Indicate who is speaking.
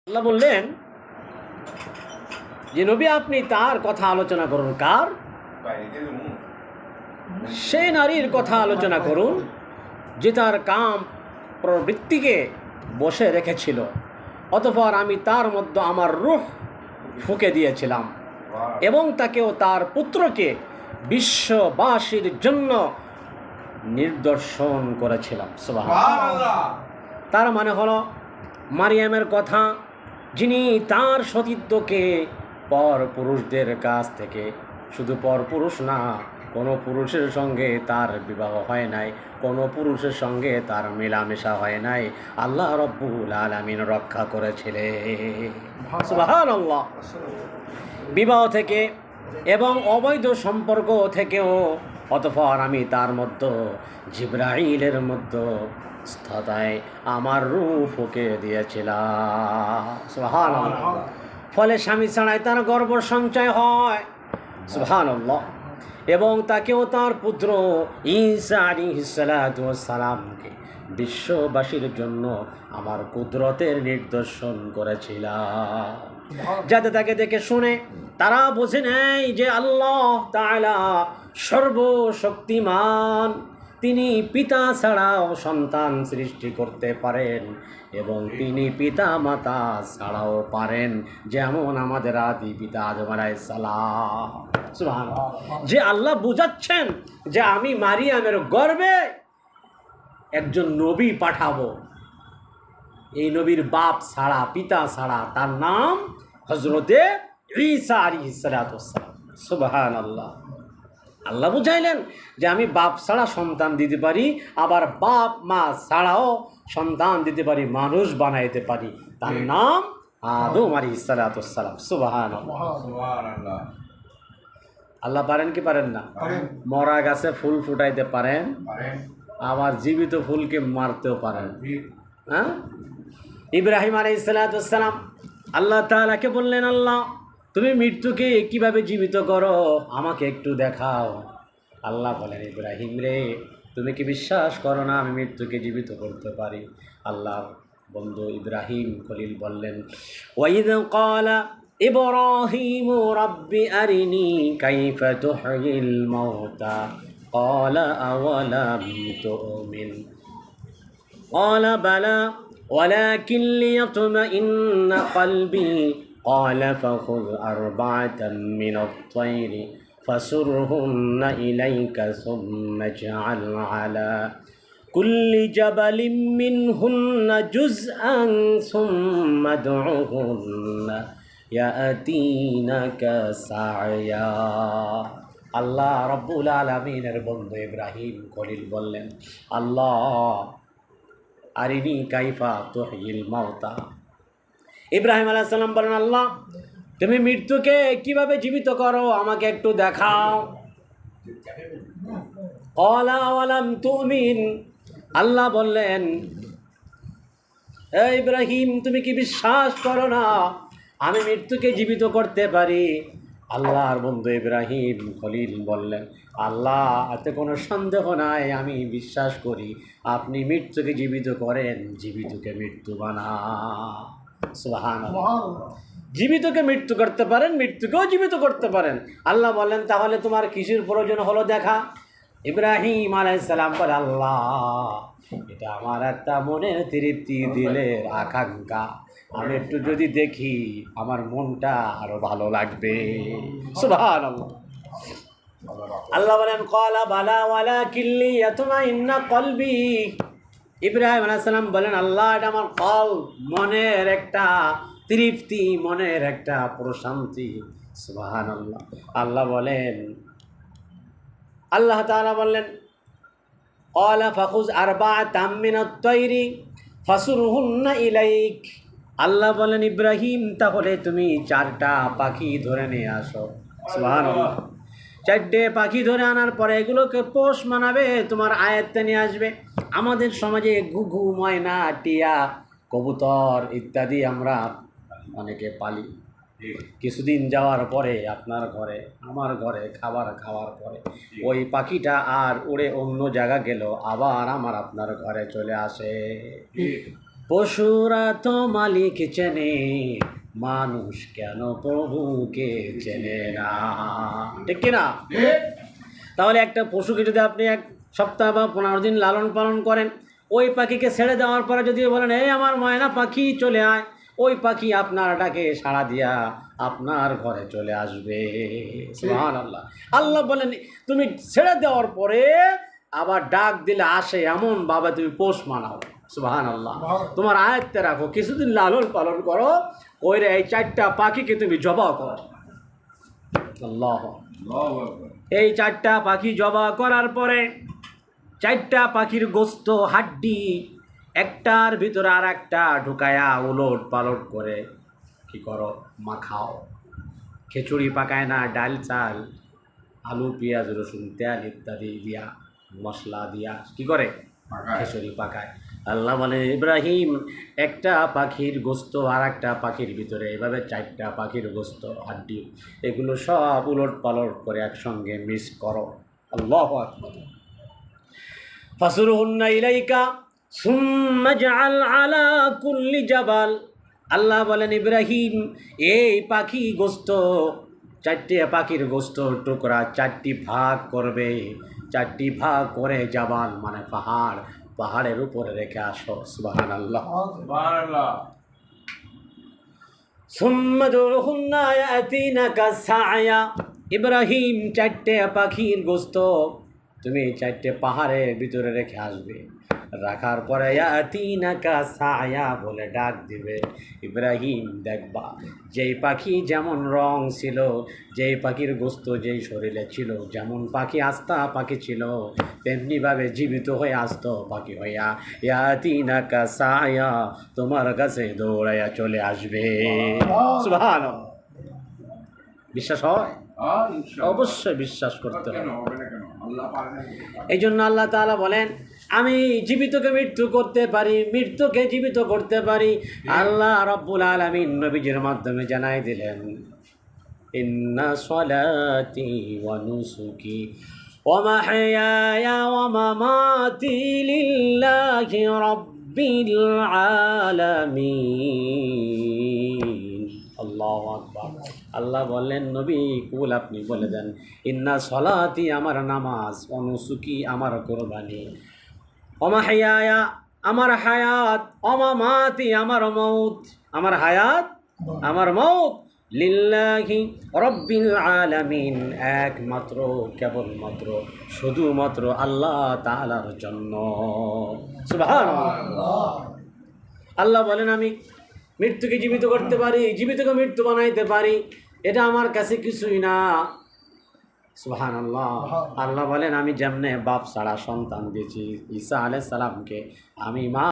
Speaker 1: আল্লাহ বললেন যে নবী আপনি তার কথা আলোচনা করুন। কার? সেই নারীর কথা আলোচনা করুন যে তার কাম প্রবৃত্তিকে বসে রেখেছিল, অতঃপর আমি তার মধ্যে আমার রূহ ফুঁকে দিয়েছিলাম এবং তাকে ও তার পুত্রকে বিশ্ববাসীর জন্য নিদর্শন করেছিলাম। সুবহানাল্লাহ। তার মানে হলো মারিয়ামের কথা, যিনি তার সতীত্বকে পর পুরুষদের কাছ থেকে, শুধু পর পুরুষ না, কোনো পুরুষের সঙ্গে তার বিবাহ হয় নাই, কোনো পুরুষের সঙ্গে তার মেলামেশা হয় নাই, আল্লাহ রব্বুল আলামিন রক্ষা করেছিলেন। সুবহানাল্লাহ। বিবাহ থেকে এবং অবৈধ সম্পর্ক থেকেও, অতঃপর আমি তার মধ্যে জিবরাইলের মধ্যে স্থতায় আমার রূহ ফুঁকে দিয়েছিলাম। সুবহানাল্লাহ। ফলে স্বামী ছাড়াই তার গর্ভ সঞ্চয় হয়। সুবহানাল্লাহ। এবং তাকেও তার পুত্র ঈসা আলাইহিস সালাতু ওয়াস সালামকে বিশ্ববাসীর জন্য আমার কুদরতের নিদর্শন করেছিলাম, যাতে তাকে দেখে শুনে তারা বুঝে নেয় যে আল্লাহ তাআলা সর্বশক্তিমান, তিনি পিতা ছাড়াও সন্তান সৃষ্টি করতে পারেন এবং তিনি পিতা মাতা ছাড়াও পারেন, যেমন আমাদের আদি পিতা আদম আলাইহিস সালাম। সুবহানাল্লাহ। যে আল্লাহ বুঝাচ্ছেন যে আমি মারিয়ামের গর্ভে একজন নবী পাঠাবো, এই নবীর বাপ ছাড়া, পিতা ছাড়া, তার নাম হযরতে ঈসা আলাইহিস সালাতু ওয়াস সালাম। সুবহানাল্লাহ। আল্লাহ বুঝাইলেন যে আমি বাপ ছাড়া সন্তান দিতে পারি, আবার বাপ মা ছাড়াও সন্তান দিতে পারি, মানুষ বানাইতে পারি, তার নাম আদম আলাইহিস সালাতু ওয়াস সালাম। সুবহানাল্লাহ। আল্লাহ পারেন কি পারেন না? মরা গাছে ফুল ফুটাইতে পারেন, আবার জীবিত ফুলকে মারতেও পারেন। হ্যাঁ, ইব্রাহিম আলাইহিস সালাতু ওয়াস সালাম আল্লাহ তাআলাকে বললেন, আল্লাহ তুমি মৃত্যুকে কিভাবে জীবিত করো, আমাকে একটু দেখাও। আল্লাহ বলেন, ইব্রাহিম রে, তুমি কি বিশ্বাস করো না আমি মৃত্যুকে জীবিত করতে পারি? আল্লাহর বন্ধু ইব্রাহিম খলিল বললেন, ওয়াইদ ক্বালা ইব্রাহিমু রাব্বি আরিনি কাইফা তুহয়িল মাউতা ক্বালা আওয়ালাম তুমিন ক্বালা বালা ওয়ালাকিন লিয়াতমাইন্না কলবি قال فخذ أربعة من الطير فسرهن إليك ثم اجعل على كل جبل منهن جزءا ثم ادعهن يأتينك سعيا। আল্লাহ রব্বুল আলামিনের বন্ধু ইব্রাহিম খলিল বললেন, আল্লাহ আরিনি কাইফা তুহয়িল মাউতা। ইব্রাহিম আলাইহিস সালাম বলেন, আল্লাহ তুমি মৃত্যুকে কিভাবে জীবিত করো আমাকে একটু দেখাও। ক্বালা আওয়ালাম তুমিন, আল্লাহ বললেন, হে ইব্রাহিম তুমি কি বিশ্বাস করো না আমি মৃত্যুকে জীবিত করতে পারি? আল্লাহর বন্ধু ইব্রাহিম খলিল বললেন, আল্লাহ এতে কোনো সন্দেহ নাই, আমি বিশ্বাস করি আপনি মৃত্যুকে জীবিত করেন, জীবিতকে মৃত্যু বানান। সুবহানাল্লাহ। জীবিতকে মৃত্যু করতে পারেন, মৃত্যুকেও জীবিত করতে পারেন। আল্লাহ বলেন, তাহলে তোমার কিসের প্রয়োজন হলো দেখা? ইব্রাহিম আলাইহিস সালাম বলে, আল্লাহ এটা আমার একটা মনের তৃপ্তি, দিলের আকাঙ্ক্ষা, আমি একটু যদি দেখি আমার মনটা আরো ভালো লাগবে। সুবহানাল্লাহ। আল্লাহ বলেন, ক্বালা বালা ওয়ালাকিন লিয়াতমাইন্না কলবি। ইব্রাহিম আলাইহিস সালাম বলেন, আল্লাহ এটা আমার কলব, মনের একটা তৃপ্তি, মনের একটা প্রশান্তি। সুবহানাল্লাহ। আল্লাহ বলেন, আল্লাহ তাআলা বললেন, ক্বালা ফাখুজ আরবাআতাম মিনাত তায়রি ফাসুরহুন্না ইলাইক। আল্লাহ বলেন, ইব্রাহিম তাহলে তুমি 4টা পাখি ধরে নিয়ে আসো। সুবহানাল্লাহ। 4টে পাখি ধরে আনার পরে এগুলোকে পোষ মানাবে, তোমার আয়ত্তে নিয়ে আসবে। আমাদের সমাজে ঘুঘু, ময়না, টিয়া, কবুতর ইত্যাদি আমরা অনেকে পালি। কিছুদিন যাওয়ার পরে আপনার ঘরে, আমার ঘরে খাবার খাওয়ার পরে ওই পাখিটা আর উড়ে অন্য জায়গা গেল, আবার আপনার ঘরে চলে আসে। পশুরা তো মালিক চেনে, মানুষ কেন প্রভুকে চেনে না? ঠিক কিনা? তাহলে একটা পশুকে যদি আপনি 1 সপ্তাহ বা 15 দিন লালন পালন করেন, ওই পাখিকে ছেড়ে দেওয়ার পরে যদি বলেন এই আমার ময়না পাখি চলে আয়, ওই পাখি আপনার ডাকে সাড়া দিয়া আপনার ঘরে চলে আসবে। সুবহানাল্লাহ। আল্লাহ বলেন তুমি ছেড়ে দেওয়ার পরে আবার ডাক দিলে আসে, এমন ভাবে তুমি পোষ মানাও। সুবহানাল্লাহ। তোমার আয়ত্তে রাখো, কিছুদিন লালন পালন করো, ওই এই 4টা পাখিকে তুমি জবাই করো। আল্লাহ। এই 4টা পাখি জবাই করার পরে 4টা পাখির গোস্ত হাড্ডি একটার ভিতরে আর একটা ঢুকায়া উলট পালট করে কি করো, মাখাও। খিচুড়ি পাকায় না, ডাল চাল আলু পেঁয়াজ রসুন তেল ইত্যাদি দিয়া মশলা দিয়া কি করে খিচুড়ি পাকায়। আল্লাহ বলে ইব্রাহিম একটা পাখির গোস্ত আর একটা পাখির ভিতরে এভাবে 4টা পাখির গোস্ত হাড্ডি এগুলো সব উলট পালট করে একসঙ্গে মিক্স করো। আল্লাহু আকবার। ফাসুরহুন্না ইলাইকা সুম্মা জাআল আলা কুল্লি জাবাল। আল্লাহ বলেন ইব্রাহিম এই পাখি গোস্ত 4টি পাখির গোস্ত টুকরা 4টি ভাগ করবে, 4টি ভাগ করে জাবাল মানে পাহাড়, পাহাড়ের উপরে রেখে আসো। সুবহানাল্লাহ। সুবহানাল্লাহ। সুম্মা দুরহুন্না ইয়াতিনাকা সায়া। ইব্রাহিম 4টে পাখির গোস্ত তুমি 4টে পাহাড়ের ভিতরে রেখে আসবে, রাখার পরে ইয়াতিনাকা সায়া বলে ডাক দিবে। ইব্রাহিম দেখবা যেই পাখি যেমন রং ছিল, যেই পাখির গোস্ত যেই শরীরে ছিল, যেমন পাখি আস্তা পাখি ছিল, তেমনিভাবে জীবিত হয়ে আসত পাখি হইয়া ইয়াতিনাকা সায়া তোমার কাছে দৌড়াইয়া চলে আসবে। সুবহানাল্লাহ। বিশ্বাস হয়? অবশ্যই বিশ্বাস করতে হবে। এই জন্য আল্লাহ তাআলা বলেন আমি জীবিতকে মৃত্যু করতে পারি, মৃত্যুকে জীবিত করতে পারি। আল্লাহ রাব্বুল আলামিন নবীজির মাধ্যমে জানাই দিলেন ইন্না সলাতি ওয়া নুসুকি ওয়া মাহইয়ায়া ওয়া মামাতি লিল্লাহি রাব্বিল আলামিন। আল্লাহু আকবার। আল্লাহ বললেন নবী কুল আপনি বলে দেন ইন্না সলাতি আমার নামাজ, অনুসুকি আমার কোরবানি, অমাহিয়ায়া আমার হায়াত, অমামাতি আমার মৌত, আমার হায়াত আমার মৌত, লিল্লাহি রব্বিল আলামিন একমাত্র কেবলমাত্র শুধুমাত্র আল্লাহ তাআলার জন্য। সুবহানাল্লাহ। আল্লাহ বলেন আমি মৃত্যুকে জীবিত করতে পারি, জীবিতকে মৃত্যু বানাইতে পারি, এটা আমার কাছে কিছুই না। সুবহানাল্লাহ। আল্লাহ বলেন আমি যেমনে বাপ ছাড়া সন্তান দিয়েছি ঈসা আলাইহিস সালামকে, আমি মা